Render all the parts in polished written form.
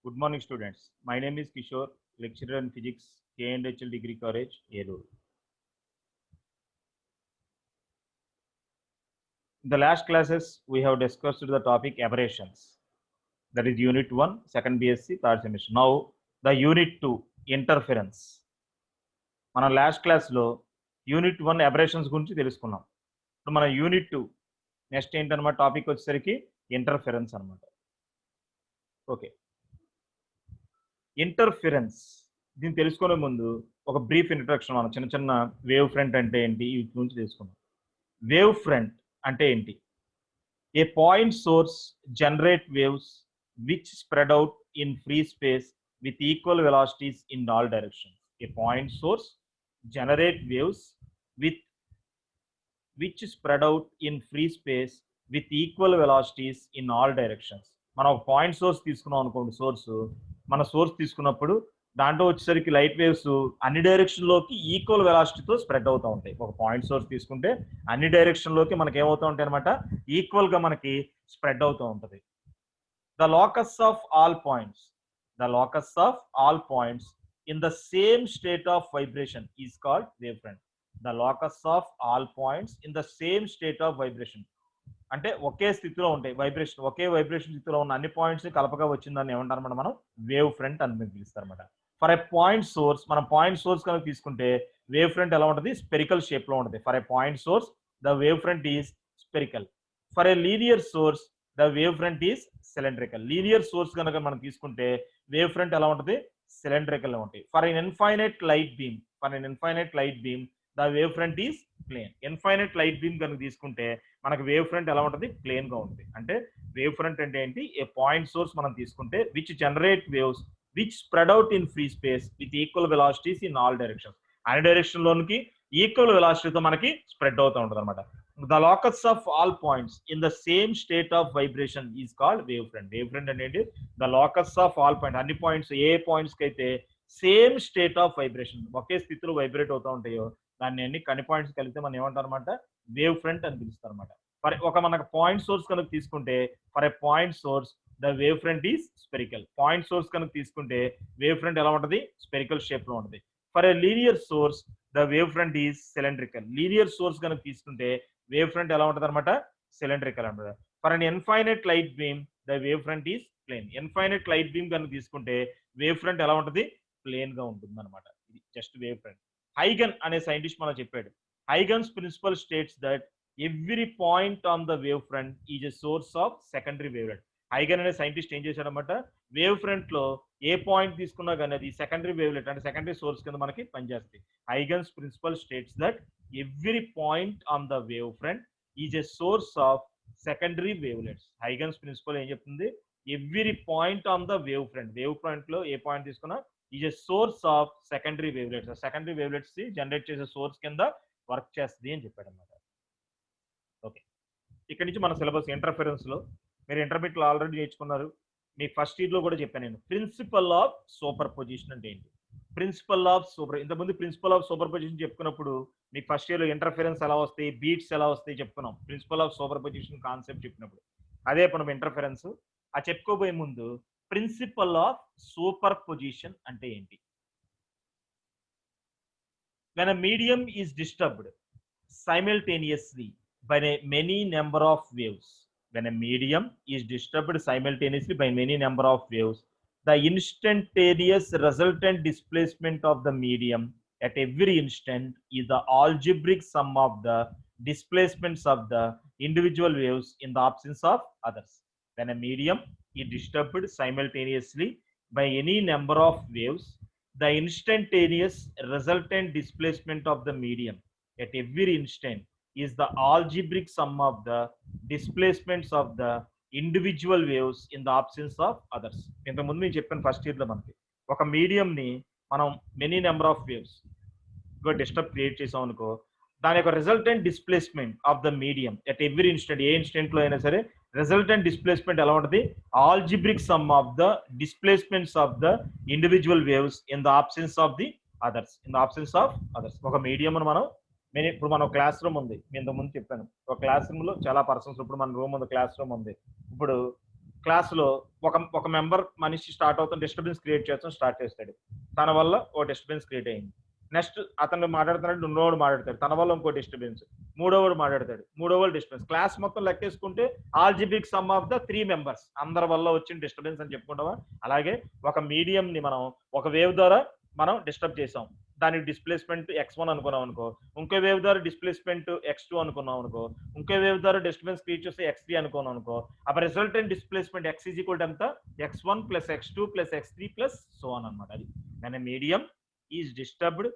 Good morning, students. My name is Kishore, lecturer in physics, KNHL Degree College, Elur. In the last classes, we have discussed the topic aberrations. That is Unit 1, second BSc, third semester. Now, the Unit 2, interference. మన last క్లాస్లో unit 1 aberrations గురించి తెలుసుకున్నాం. ఇప్పుడు మన unit 2 next ఏంటన్నమాట topic వచ్చేసరికి interference అనమాట. Okay, interference దీన్ని తెలుసుకునే ముందు ఒక బ్రీఫ్ ఇంట్రడక్షన్ మనం చిన్న చిన్న వేవ్ ఫ్రంట్ అంటే ఏంటి వీటి గురించి తెలుసుకున్నాం. వేవ్ ఫ్రంట్ అంటే ఏంటి? A point source generate waves which spread out in free space with equal velocities in all directions. A point source generate waves which spread out in free space with equal velocities in all directions. మనం ఒక point source తీసుకున్నాం అనుకోండి, మన source తీసుకున్నప్పుడు దాంట్లో వచ్చేసరికి light waves అన్ని డైరెక్షన్లోకి equal వెలాసిటీతో spread అవుతూ ఉంటాయి. ఒక పాయింట్ సోర్స్ తీసుకుంటే అన్ని డైరెక్షన్లోకి మనకి ఏమవుతూ ఉంటాయి అనమాట, ఈక్వల్గా మనకి స్ప్రెడ్ అవుతూ ఉంటుంది. The locus of all points in the same state of vibration is called wavefront. The locus of all points in the same state of vibration అంటే ఒకే స్థితిలో ఉంటాయి, వైబ్రేషన్ ఒకే వైబ్రేషన్ స్థితిలో ఉన్న అన్ని పాయింట్స్ కలపగా వచ్చిందని ఏమంటారన్నమాట, మనం వేవ్ ఫ్రంట్ అని పిలుస్తారన్నమాట. ఫర్ ఎ పాయింట్ సోర్స్, మనం పాయింట్ సోర్స్ కనుక తీసుకుంటే వేవ్ ఫ్రంట్ ఎలా ఉంటుంది, స్పెరికల్ షేప్ లో ఉంటుంది. For a point source the wave front is spherical. For a linear source the wave front is cylindrical. Linear source కనుక మనం తీసుకుంటే వేవ్ ఫ్రంట్ ఎలా ఉంటుంది, సిలిండ్రికల్ లో ఉంటాయి. For an infinite light beam the wave front is plane. Infinite light beam కనుక తీసుకుంటే మనకు వేవ్ ఫ్రంట్ ఎలా ఉంటుంది, ప్లేన్ గా ఉంటుంది. అంటే వేవ్ ఫ్రంట్ అంటే ఏంటి, ఏ పాయింట్ సోర్స్ మనం తీసుకుంటే which generate waves which spread out in free space with equal velocities in all directions. అన్ని డైరెక్షన్ లోనికి ఈక్వల్ వెలాసిటీతో మనకి స్ప్రెడ్ అవుతూ ఉంటుంది అనమాట. The locus of all points in the same state of vibration is called wavefront. Wavefront అంటే the locus of all points, అన్ని points ఏ points కి అయితే సేమ్ స్టేట్ ఆఫ్ వైబ్రేషన్ ఒకే స్థితిలో వైబ్రేట్ అవుతూ ఉంటాయో దాన్ని అన్ని పాయింట్స్ కలిపితే మనం ఏమంటారు అనమాట, వేవ్ ఫ్రంట్ అని పిలుస్తారు అనమాట. ఫర్ ఒక మనకు పాయింట్ సోర్స్ కనుక తీసుకుంటే for a point source the wave front is spherical. Point source కనుక తీసుకుంటే వేవ్ ఫ్రంట్ ఎలా ఉంటుంది, స్పెరికల్ షేప్ లో ఉంటుంది. For a linear source the wave front is cylindrical. Linear source కనుక తీసుకుంటే వేవ్ ఫ్రంట్ ఎలా ఉంటుంది అనమాట, సిలిండ్రికల్ అంటారు. For an infinite light beam the wave front is plane. Infinite light beam కనుక తీసుకుంటే వేవ్ ఫ్రంట్ ఎలా ఉంటుంది, ప్లేన్ గా ఉంటుంది అనమాట. ఇది జస్ట్ వేవ్ ఫ్రంట్. హైగన్ అనే సైంటిస్ట్ మనం చెప్పాడు, Huygens principle states that every point on the wave front is a source of secondary wavelet. Huygen అనే సైంటిస్ట్ ఏం చేశాడనమాట, వేవ్ ఫ్రంట్ లో ఏ పాయింట్ తీసుకున్నా కానీ అది సెకండరీ వేవ్లెట్ అంటే సెకండరీ సోర్స్ కింద మనకి పనిచేస్తాయి. Huygens principle states that every point on the wavefront is a source of secondary wavelets. Huygens principle ఏం చెప్తుంది, every point on the wavefront, wave front లో ఏ పాయింట్ తీసుకున్నా is a source of secondary wavelets. Secondary wavelets generate చేసే source కింద work చేస్తుంది అని చెప్పాడు అనమాట. ఓకే, ఇక్కడ నుంచి మన సిలబస్ ఇంటర్ఫరెన్స్ లో మీరు ఇంటర్మీడియట్ లో ఆల్రెడీ నేర్చుకున్నారు. మీకు ఫస్ట్ ఇయర్ లో కూడా చెప్పాను నేను, ప్రిన్సిపల్ ఆఫ్ సూపర్ పొజిషన్ అంటే ఏంటి. ఇంతకుముందు ప్రిన్సిపల్ ఆఫ్ సూపర్ పొజిషన్ చెప్పుకున్నప్పుడు మీకు ఫస్ట్ ఇయర్ లో ఇంటర్ఫరెన్స్ ఎలా వస్తాయి, బీట్స్ ఎలా వస్తాయి చెప్పుకున్నాం. Principle of superposition concept చెప్పినప్పుడు అదే మనం ఇంటర్ఫరెన్స్. ఆ చెప్పుకోబోయే ముందు ప్రిన్సిపల్ ఆఫ్ సూపర్ పొజిషన్ అంటే ఏంటి. when a medium is disturbed simultaneously by many number of waves, when a medium is disturbed simultaneously by many number of waves, the instantaneous resultant displacement of the medium at every instant is the algebraic sum of the displacements of the individual waves in the absence of others. When a medium is disturbed simultaneously by any number of waves, the instantaneous resultant displacement of the medium at every instant is the algebraic sum of the displacements of the individual waves in the absence of others. ఇంతకుముందు నేను చెప్పాను first year లో మనకి ఒక medium ని మనం many number of waves disturb create చేసాం అనుకో, దాని యొక్క resultant displacement of the medium at every instant, A instant లో అయినా సరే రిజల్టెంట్ డిస్ప్లేస్మెంట్ ఎలా ఉంటుంది, algebraic sum of the displacements of the individual waves in the absence of the others. ఒక మీడియం మనం ఇప్పుడు మన క్లాస్ రూమ్ ఉంది, మీ ఇంతకుముందు చెప్పాను ఒక క్లాస్ రూమ్ లో చాలా పర్సన్స్, ఇప్పుడు మన రూమ్ ఉంది, క్లాస్ రూమ్ ఉంది. ఇప్పుడు క్లాస్లో ఒక మెంబర్ మనిషి స్టార్ట్ అవుతాం డిస్టర్బెన్స్ క్రియేట్ చేస్తాం స్టార్ట్ చేస్తాడు, తన వల్ల ఓ డిస్టర్బెన్స్ క్రియేట్ అయింది. నెక్స్ట్ అతను మాట్లాడుతున్నాడు, రెండోవాడు మాట్లాడతాడు, తన వల్ల ఇంకో డిస్టర్బెన్స్, మూడోవాడు మాట్లాడతాడు, మూడోవాడు డిస్టర్బెన్స్. క్లాస్ మొత్తం లెక్కేసుకుంటే algebraic sum of the 3 members అందరి వల్ల వచ్చిన డిస్టర్బెన్స్ అని చెప్పుకుంటావా. అలాగే ఒక మీడియం ని మనం ఒక వేవ్ ద్వారా మనం డిస్టర్బ్ చేసాం, దానికి డిస్ప్లేస్మెంట్ x1 అనుకున్నాం అనుకో, ఇంకో వేవ్ ద్వారా డిస్ప్లేస్మెంట్ x2 అనుకున్నాం అనుకో, ఇంకో వేవ్ ద్వారా డిస్టర్బెన్స్ క్రియేట్ చేస్తే x3 అనుకున్నాం అనుకో, అప్పుడు resultant displacement x is equal to ఎంత, x1 plus x2 plus x3 plus so on అనమాట. అది మన medium is disturbed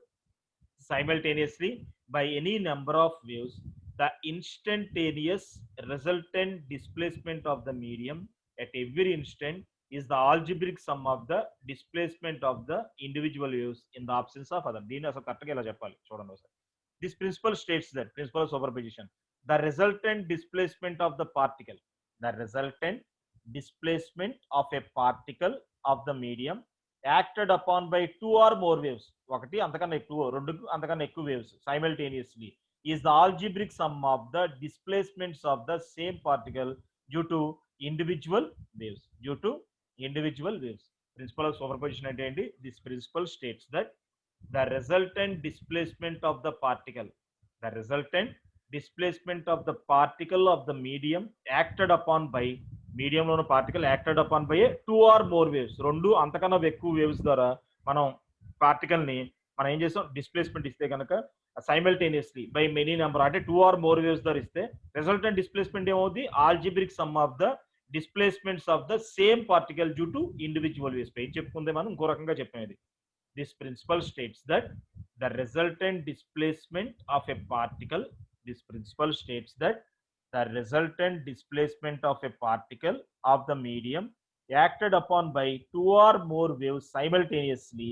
simultaneously by any number of waves, the instantaneous resultant displacement of the medium at every instant is the algebraic sum of the displacement of the individual waves in the absence of other. దీన్ని అసలు కరెక్ట్గా ఇలా చెప్పాలి చూడండి ఒకసారి. This principle states that principle of superposition, the resultant displacement of the particle, the resultant displacement of a particle of the medium acted upon by 2 or more waves, ఒకటి అంతకన్నా ఎక్కువ, రెండు అంతకన్నా ఎక్కువ waves simultaneously is the algebraic sum of the displacements of the same particle due to individual waves. Due to individual waves. Principle of superposition అంటే ఏంటి? This principle states that the resultant displacement of the particle, the resultant displacement of the particle of the medium acted upon by మీడియంలోని particle acted upon by 2 or more waves, రెండు అంతకన్నా ఎక్కువ waves ద్వారా మనం particle ని మనం ఏం చేస్తాం, డిస్ప్లేస్మెంట్ ఇస్తే కనుక సైమల్టేనియస్లీ బై మెనీ నెంబర్ అంటే 2 ఆర్ మోర్ వేవ్స్ ద్వారా ఇస్తే రిజల్టెంట్ డిస్ప్లేస్మెంట్ ఏమవుతుంది, algebraic sum of the displacements of the same particle due to individual waves. ఏం చెప్పుకుందే మనం ఇంకో రకంగా చెప్పేది. This principle states that the resultant displacement of a particle, this principle states that the resultant displacement of a particle of the medium acted upon by 2 or more waves simultaneously,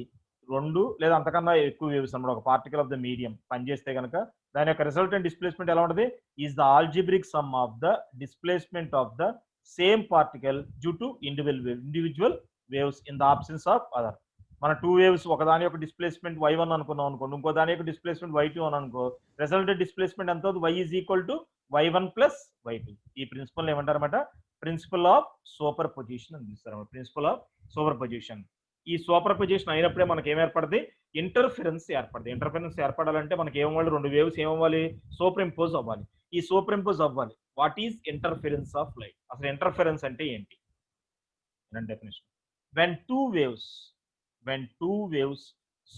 రెండు లేదా అంతకన్నా ఎక్కువ waves అన్నమాట ఒక particle of the medium పనిచేస్తే కనుక దాని యొక్క రిజల్టెంట్ డిస్ప్లేస్మెంట్ ఎలా ఉంటుంది, is the algebraic sum of the displacement of the same particle due to individual waves in the absence of other. మన 2 వేవ్స్ ఒకదాని యొక్క డిస్ప్లేస్మెంట్ y1 అనుకున్నాం అనుకోండి, ఇంకో దాని యొక్క డిస్ప్లేస్మెంట్ y2 అని అనుకో, రిజల్టెంట్ డిస్ప్లేస్మెంట్ ఎంత అవుతుంది, y is equal to y1 plus y2. ఈ ప్రిన్సిపల్ ఏమంటారన్నమాట, ప్రిన్సిపల్ ఆఫ్ సూపర్ పొజిషన్ అని పిలుస్తారు. Principle of superposition. ఈ సూపర్ పొజిషన్ అయినప్పుడే మనకి ఏం ఏర్పడుతుంది, ఇంటర్ఫరెన్స్ ఏర్పడుతుంది. ఇంటర్ఫరెన్స్ ఏర్పడాలంటే మనకి ఏమవ్వాలి, రెండు వేవ్స్ ఏమవ్వాలి, సూపర్ ఇంపోజ్ అవ్వాలి. ఈ సూపర్ ఇంపోజ్ అవ్వాలి. What is interference of light, అసలు ఇంటర్ఫరెన్స్ అంటే ఏంటి definition. when two waves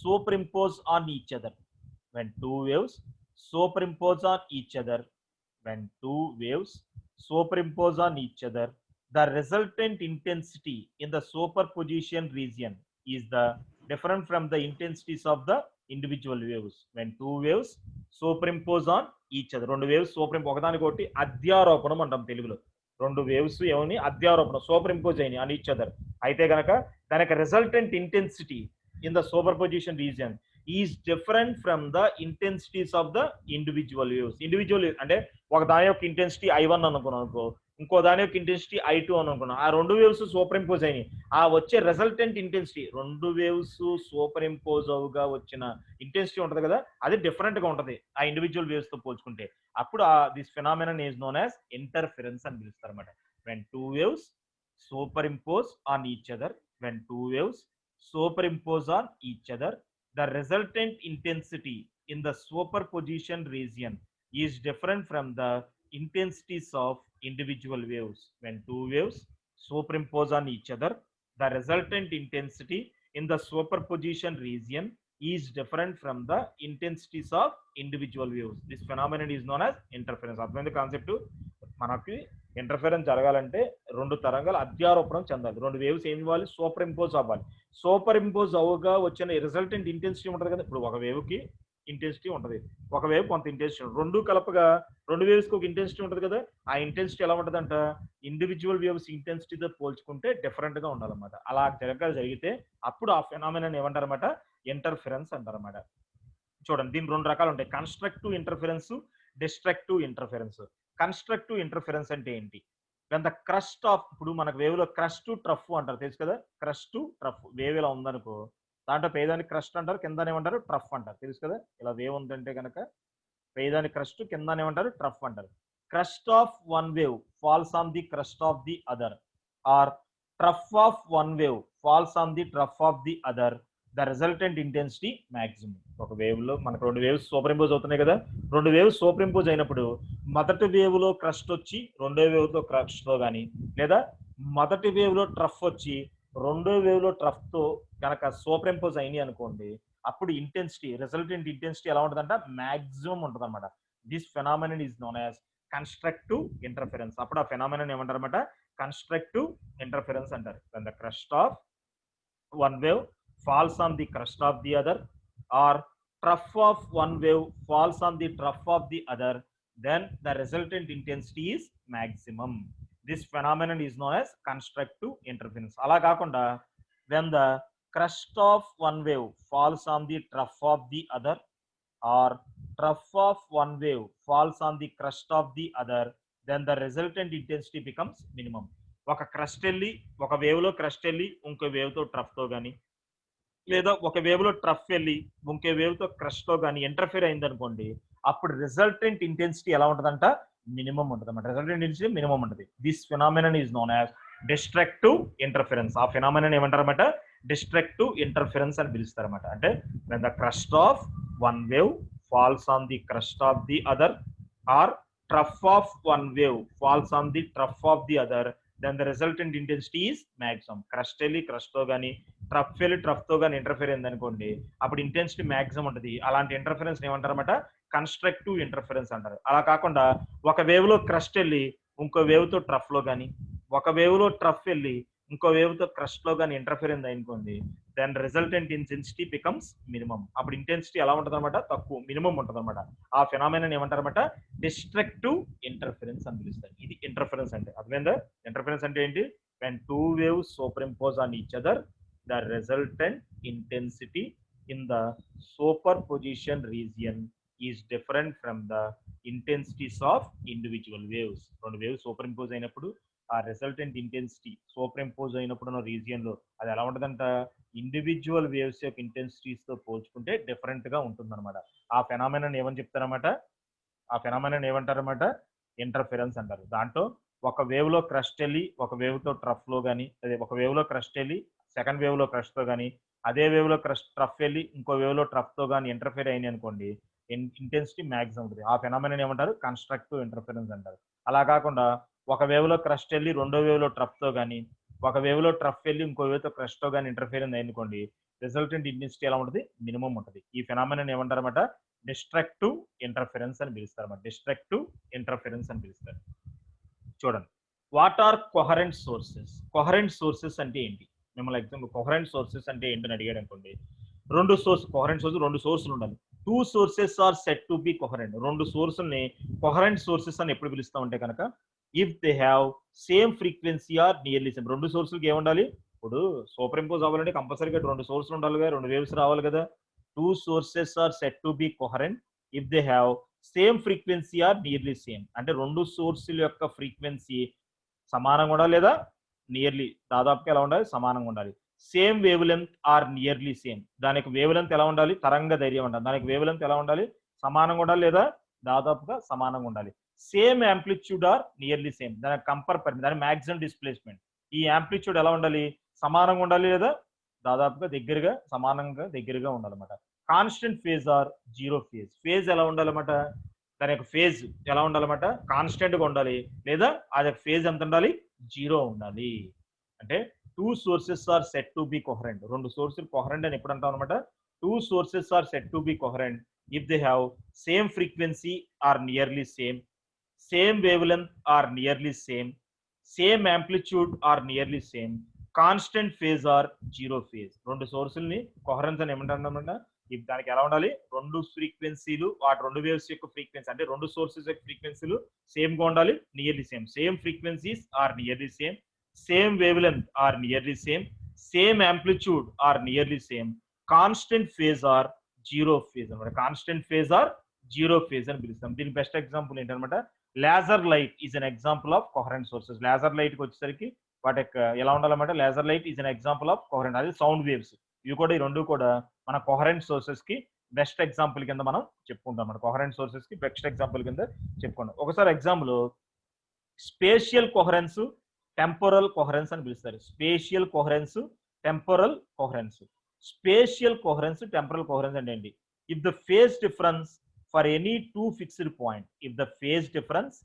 superimpose on each other, when two waves superimpose on each other, when two waves superimpose on each other, the resultant intensity in the superposition region is the different from the intensities of the individual waves. When two waves superimpose on each other, రెండు waves ఒకదానికొకటి అధ్యారోపణం అంటాం తెలుగులో. రెండు waves ఏమని అధ్యారోపణ super impose అయినాయి on each other అయితే కనుక దాని యొక్క resultant intensity in the super position region is different from the intensities of the individual waves. Individual అంటే ఒక దాని యొక్క ఇంటెన్సిటీ I1 అనుకున్నాం అనుకో, ఇంకో దాని యొక్క ఇంటెన్సిటీ I2 అని అనుకున్నాం. ఆ రెండు వేవ్స్ సూపర్ ఇంపోజ్ అయినాయి. ఆ వచ్చే రిజల్టెంట్ ఇంటెన్సిటీ, రెండు వేవ్స్ సూపర్ ఇంపోజ్ అవుగా వచ్చిన ఇంటెన్సిటీ ఉంటది కదా, అది డిఫరెంట్ గా ఉంటది ఆ ఇండివిజువల్ వేవ్స్ తో పోల్చుకుంటే. అప్పుడు this phenomenon is known as interference అని పిలుస్తారు అన్నమాట. when two waves superimpose on each other, when two waves superimpose on each other, the resultant intensity in the superposition region is different from the intensities of individual waves. When two waves superimpose on each other, the resultant intensity in the superposition region is different from the intensities of individual waves. This phenomenon is known as interference. అర్థమైంది concept. మనకి interference జరగాలంటే రెండు తరంగాలు అధ్యారోపణం చెందాలి. రెండు waves ఏమి ఇవ్వాలి, super impose అవ్వాలి. సూపర్ ఇంపోజ్ అవగా వచ్చిన రిజల్టెంట్ ఇంటెన్సిటీ ఉంటుంది కదా, ఇప్పుడు ఒక వేవ్ కి ఇంటెన్సిటీ ఉంటుంది, ఒక వేవ్ కొంత ఇంటెన్సిటీ, రెండు కలపగా రెండు వేవ్స్ కి ఒక ఇంటెన్సిటీ ఉంటుంది కదా, ఆ ఇంటెన్సిటీ ఎలా ఉంటుందంట, ఇండివిజువల్ వేవ్స్ ఇంటెన్సిటీతో పోల్చుకుంటే డిఫరెంట్ గా ఉండాలన్నమాట. అలా జరిగితే అప్పుడు ఆ ఫెనామినన్ ఏమంటారన్నమాట, ఇంటర్ఫరెన్స్ అంటారన్నమాట. చూడండి దీని రెండు రకాలు ఉంటాయి, constructive interference, destructive interference. Constructive interference అంటే ఏంటి, వెన్ ద క్రస్ట్ ఆఫ్, ఇప్పుడు మనకు వేవ్ లో క్రస్ట్ ట్రఫ్ అంటారు తెలుసు కదా, క్రస్ట్ ట్రఫ్ వేవ్ ఇలా ఉందనుకో, దాంట్లో పేదాన్ని క్రస్ట్ అంటారు, కింద ఏమంటారు ట్రఫ్ అంటారు తెలుసు కదా. ఇలా వేవ్ ఉందంటే కనుక పేదాన్ని క్రస్ట్, కింద ఏమంటారు ట్రఫ్ అంటారు. Crest of one wave falls on the crest of the other. or trough of one wave falls on the trough of the other, the resultant intensity maximum. ఒక వేవ్ లో మనకు రెండు waves super impose అవుతున్నాయి కదా, రెండు waves super impose అయినప్పుడు మొదటి wave లో క్రస్ట్ వచ్చి రెండో వేవ్ తో క్రస్ట్ తో గానీ, లేదా మొదటి వేవ్ లో ట్రఫ్ వచ్చి రెండో వేవ్ లో ట్రఫ్ తో కనుక సూపర్ ఇంపోజ్ అయినాయి అనుకోండి, అప్పుడు ఇంటెన్సిటీ రిజల్టెంట్ ఇంటెన్సిటీ ఎలా ఉంటుందంట, మాక్సిమం ఉంటుంది అనమాట. This phenomenon is known as constructive interference. అప్పుడు ఆ ఫెనామినన్ ఏమంటారు అనమాట, కన్స్ట్రక్టివ్ ఇంటర్ఫరెన్స్ అంటారు. when the crust of one wave falls on the crust of the other, or trough of one wave falls on the trough of the other, then the resultant intensity is maximum. This phenomenon is known as constructive interference. అలా కాకుండా when the crust of one wave falls on the trough of the other, or trough of one wave falls on the crust of the other, then the resultant intensity becomes minimum. ఒక crust వెళ్ళి ఒక wave లో crust వెళ్ళి ఇంకో wave తో trough తో గానీ, లేదా ఒక వేవ్ లో ట్రఫ్ వెళ్ళి ఇంకో వేవ్ తో క్రస్ట్ తో గానీ ఇంటర్ఫియర్ అయింది అనుకోండి, అప్పుడు రిజల్టెంట్ ఇంటెన్సిటీ ఎలా ఉంటుందంట, మినిమం ఉంటుంది అన్నమాట. రిజల్టెంట్ ఇంటెన్సిటీ మినిమం ఉంటుంది. This phenomenon is known as destructive interference. ఆ ఫినామినన్ ఏమంటారన్నమాట, డిస్ట్రక్టివ్ ఇంటర్ఫరెన్స్ అని పిలుస్తారు అన్నమాట. అంటే when the crust of one wave falls on the crust of the other, or trough of one wave falls on the trough of the other, then the resultant intensity is maximum. Crust వెళ్ళి crust తో గానీ, trough వెళ్ళి trough తో గానీ interfere అయింది అనుకోండి, అప్పుడు intensity maximum ఉంటుంది. అలాంటి ఇంటర్ఫరెన్స్ ఏమంటారన్నమాట, కన్స్ట్రక్టివ్ ఇంటర్ఫరెన్స్ అంటారు. అలా కాకుండా ఒక వేవ్ లో క్రస్ట్ వెళ్ళి ఇంకో వేవ్ తో ట్రఫ్ లో గానీ, ఒక వేవ్ లో ట్రఫ్ వెళ్ళి ఇంకో వేవ్ తో క్రస్ట్ లో గానీ ఇంటర్ఫియర్ అయింది అనుకోండి, then resultant intensity becomes minimum. అప్పుడు ఇంటెన్సిటీ ఎలా ఉంటుంది అనమాట, తక్కువ, మినిమం ఉంటుంది అనమాట. ఆ ఫినామినన్ ఏమంటారన్నమాట, డిస్ట్రక్టివ్ ఇంటర్ఫరెన్స్ అని పిలుస్తారు. ఇది ఇంటర్ఫరెన్స్ అంటే. అర్థమైందా? ఇంటర్ఫరెన్స్ అంటే ఏంటి, when two waves superimpose on each other, the resultant intensity in the superposition region is different from the intensities of individual waves. రెండు వేవ్స్ సూపర్ ఇంపోజ్ అయినప్పుడు ఆ రిజల్టెంట్ ఇంటెన్సిటీ సూపర్ ఇంపోజ్ అయినప్పుడు region లో అది ఎలా ఉంటుందంట, ఇండివిజువల్ వేవ్స్ యొక్క intensities తో పోల్చుకుంటే డిఫరెంట్ గా ఉంటుంది అనమాట. ఆ ఫెనామినన్ ఏమని చెప్తారన్నమాట, ఆ ఫెనామినన్ ఏమంటారన్నమాట, ఇంటర్ఫరెన్స్ అంటారు. దాంట్లో ఒక వేవ్ లో క్రస్ట్ వెళ్ళి ఒక వేవ్ తో ట్రఫ్ లో గానీ, అదే ఒక వేవ్ లో క్రస్ట్ వెళ్ళి సెకండ్ వేవ్ లో క్రస్ట్ తో గానీ, అదే వేవ్ లో క్రస్ట్ ట్రఫ్ వెళ్ళి ఇంకో వేవ్ లో ట్రఫ్ తో గానీ ఇంటర్ఫియర్ అయినాయి అనుకోండి, ఇంటెన్సిటీ మాక్సిమం ఉంటుంది. ఆ ఫెనామినన్ ఏమంటారు, కన్స్ట్రక్టివ్ ఇంటర్ఫరెన్స్ అంటారు. అలా కాకుండా ఒక వేవ్ లో క్రస్ట్ వెళ్ళి రెండో వేవ్ లో ట్రఫ్ తో గానీ, ఒక వేవ్ లో ట్రఫ్ వెళ్ళి ఇంకో వేవ్ తో క్రస్ట్ తో గానీ ఇంటర్ఫియర్ అయింది అనుకోండి, రిజల్టెంట్ ఇంటెన్సిటీ ఎలా ఉంటుంది, మినిమం ఉంటుంది. ఈ ఫెనామినన్ ఏమంటారన్నమాట, డిస్ట్రక్టివ్ ఇంటర్ఫరెన్స్ అని పిలుస్తారు అన్నమాట. డిస్ట్రక్టివ్ ఇంటర్ఫరెన్స్ అని పిలుస్తారు. చూడండి, what are coherent sources. Coherent sources అంటే ఏంటి, మిమ్మల్ని ఎగ్జాంపుల్ కొహరెంట్ సోర్సెస్ అంటే ఏంటని అడిగాడు అనుకోండి, రెండు సోర్స్, కొహరెంట్ సోర్స్ రెండు సోర్సులు ఉండాలి. Two sources are set to be coherent. రెండు సోర్సుల్ని కొహరెంట్ సోర్సెస్ అని ఎప్పుడు పిలుస్తామంటే కనుక, if they have same frequency or nearly same. రెండు సోర్సులకి ఏముండాలి, ఇప్పుడు సూపర్ ఇంపోజ్ అవ్వాలంటే కంపల్సరీగా రెండు సోర్సులు ఉండాలి కదా, రెండు వేవ్స్ రావాలి కదా. Two sources are set to be coherent if they have same frequency or nearly same. అంటే రెండు సోర్సుల యొక్క ఫ్రీక్వెన్సీ సమానంగా ఉండాలి, లేదా నియర్లీ దాదాపుగా ఎలా ఉండాలి, సమానంగా ఉండాలి. Same wavelength are nearly same. దానికి వేవ్ లెంత్ ఎలా ఉండాలి, తరంగ ధైర్యం ఉండాలి. దానికి వేవ్ లెంత్ ఎలా ఉండాలి, సమానంగా ఉండాలి, లేదా దాదాపుగా సమానంగా ఉండాలి. Same amplitude are nearly same. దానికి కంపేర్ దాని మాక్సిమం డిస్ప్లేస్మెంట్. ఈ యాంప్లిట్యూడ్ ఎలా ఉండాలి, సమానంగా ఉండాలి, లేదా దాదాపుగా దగ్గరగా సమానంగా దగ్గరగా ఉండాలన్నమాట. Constant phase or zero phase. Phase ఎలా ఉండాలన్నమాట, దాని యొక్క ఫేజ్ ఎలా ఉండాలన్నమాట, కాన్స్టెంట్ గా ఉండాలి, లేదా అది ఫేజ్ ఎంత ఉండాలి, జీరో ఉండాలి. అంటే two sources are set to be coherent. రెండు సోర్సులు కొహరెంట్ అని ఎప్పుడు అంటాం అనమాట, two sources are set to be coherent if they have same frequency or nearly same, same wavelength are nearly same, same amplitude are nearly same, constant phase or zero phase. రెండు సోర్సుల్ని coherence అని ఏమంటారన్నమాట, దానికి ఎలా ఉండాలి, రెండు ఫ్రీక్వెన్సీలు వాటి రెండు వేవ్స్ యొక్క ఫ్రీక్వెన్సీ అంటే రెండు సోర్సెస్ యొక్క ఫ్రీక్వెన్సీలు సేమ్ గా ఉండాలి, nearly same. Same frequencies are nearly same, same wavelength are nearly same, same amplitude are nearly same, constant phase or zero phase అనమాట. Constant phase or zero phase అని పిలుస్తాం. దీని బెస్ట్ ఎగ్జాంపుల్ ఏంటనమాట, laser light is an example of coherent sources. Laser light కి వచ్చేసరికి వాటి యొక్క ఎలా ఉండాలన్నమాట, laser light is an example of coherent. అది సౌండ్ వేవ్స్. ఇవి కూడా ఈ రెండు కూడా మన కొహరెంట్ సోర్సెస్ కి బెస్ట్ ఎగ్జాంపుల్ కింద మనం చెప్పుకుంటాం. మన కొహరెంట్ సోర్సెస్ కి బెస్ట్ ఎగ్జాంపుల్ కింద చెప్పుకుంటాం. ఒకసారి example, spatial coherence temporal coherence అని పిలుస్తారు. Spatial coherence, temporal coherence. Spatial coherence, temporal coherence అంటే ఏంటి? If the phase difference for any two fixed point, if the phase difference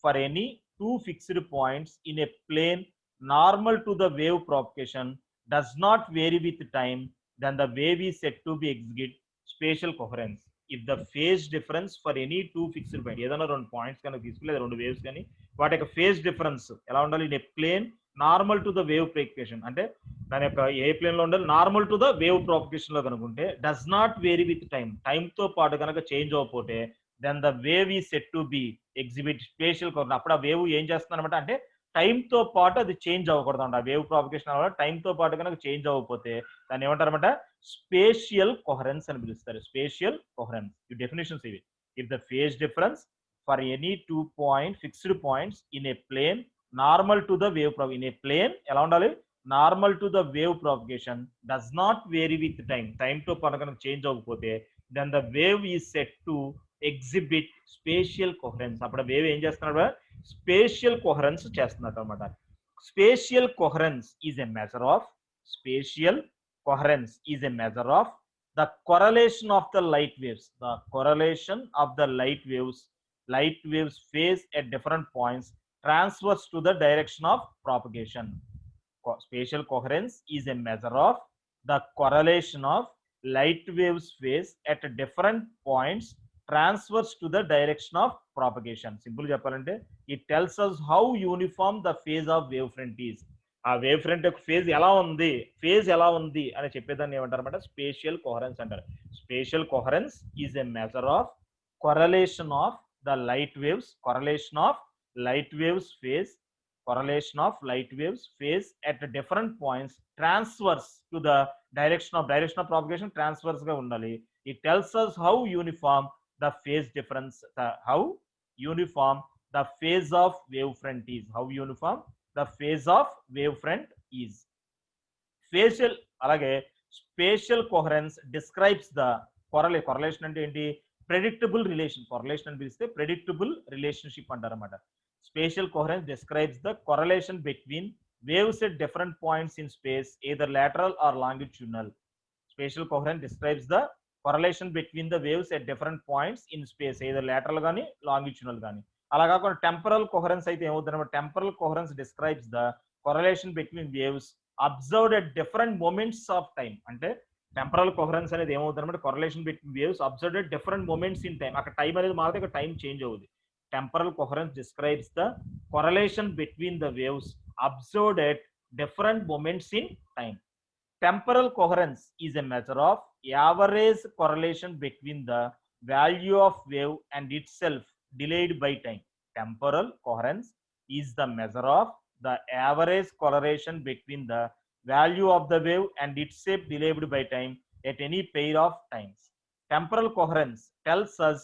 for any two fixed points in a plane normal to the wave propagation does not vary with time, then the wave is said to be exhibit spatial coherence. If the phase difference for any two fixed points, ఏదైనా రెండు points కనుక తీసుకుని లేదా రెండు waves కానీ వాటి యొక్క phase difference ఎలా ఉండాలి? In a plane normal to the wave propagation, అంటే దాని యొక్క ఏ ప్లేన్ లో ఉండాలి? Normal to the wave propagation లో కనుకుంటే does not vary with time, time తో పాటు కనుక చేంజ్ అవ్వకపోతే then the wave is set to be exhibit spatial coherence. అప్పుడు ఆ వేవ్ ఏం చేస్తుందన్నమాట అంటే టైం తో పాటు అది చేంజ్ అవ్వకూడదు అంట. ఆ వేవ్ ప్రాపగేషన్ వల్ల టైం తో పాటు కనుక చేంజ్ అవ్వకపోతే దాన్ని ఏమంటారన్నమాట? స్పేషియల్ కోహరెన్స్ అని పిలుస్తారు. Spatial coherence. ఈ డెఫినేషన్స్ ఇవి. If the phase difference for any two point fixed points in a plane normal to the wave in a plane ఎలా ఉండాలి? Normal to the wave propagation does not vary with time, time తో పాటు కనుక change అవ్వకపోతే then the wave is set to exhibit spatial coherence. అప్పుడు wave ఏం చేస్తున్నాడు? Spatial coherence చేస్తున్నట్టు అనమాట. Spatial coherence is a measure of spatial coherence is a measure of the correlation of the light waves, the correlation of the light waves phase at different points transverse to the direction of propagation. Spatial coherence is a measure of the correlation of light waves phase at different points transverse to the direction of propagation. Simple చెప్పాలంటే it tells us how uniform the phase of wavefront is. ఆ wave front యొక్క phase ఎలా ఉంది అని చెప్పేదాన్ని ఏమంటారు అన్నమాట? Spatial coherence అంటారు. Spatial coherence is a measure of correlation of the light waves, correlation of light waves phase, correlation of light waves phase at different points transverse to the direction of propagation, transverse గా ఉండాలి. It tells us how uniform the phase difference, how uniform the phase of wavefront is, how uniform the phase of wavefront is. Facial అలాగే spatial coherence describes the correlation అంటే ఏంటి? predictable relation. correlation అని పిలిస్తే predictable relationship అంటారు అన్నమాట. Spatial coherence describes the correlation between waves at different points in space, either lateral or longitudinal. Spatial coherence describes the correlation between the waves at different points in space, either lateral గానీ longitudinal గానీ. అలా కాకుండా temporal coherence అయితే ఏమవుతుందన్నమాట? Temporal coherence describes the correlation between waves observed at different moments of time. అంటే temporal coherence అనేది ఏమవుతుందన్నమాట? correlation between waves observed at different moments in time. అక్కడ time అనేది మారితే ఇక్కడ టైం చేంజ్ అవుతుంది. Temporal coherence describes the correlation between the waves observed at different moments in time. Temporal coherence is a measure of average correlation between the value of wave and itself delayed by time. Temporal coherence is the measure of the average correlation between the value of the wave and itself delayed by time at any pair of times. Temporal coherence tells us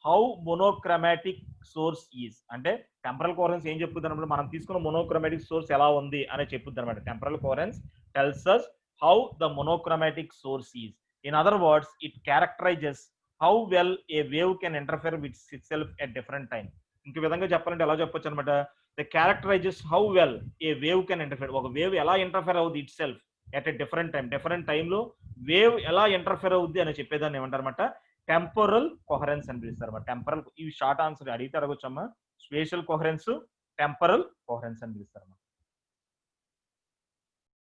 how monochromatic source is. అంటే temporal coherence ఏం చెప్పుద్ది అన్నప్పుడు మనం తీసుకున్న monochromatic source ఎలా ఉంది అని చెప్పుద్ది అనమాట. Temporal coherence tells us how the monochromatic source is. In other words, it characterizes how well a wave can interfere with itself at different time. ఇంక విధంగా చెప్పాలంటే ఎలా చెప్పొచ్చు అనమాట? The characterizes how well a wave can interfere. ఒక wave ఎలా interfere అవుద్ది it self at a different టైంలో వేవ్ ఎలా ఇంటర్ఫేర్ అవుద్ది అని చెప్పేదాన్ని ఏమంటారన్నమాట? టెంపోరల్ కోహరెన్స్ అని పిలుస్తారు. టెంపరల్, ఇవి షార్ట్ ఆన్సర్ అడిగితే అడగొచ్చమ్మా. స్పేషియల్ కోహరెన్స్, టెంపరల్ కోహరెన్స్ అని పిలుస్తారు.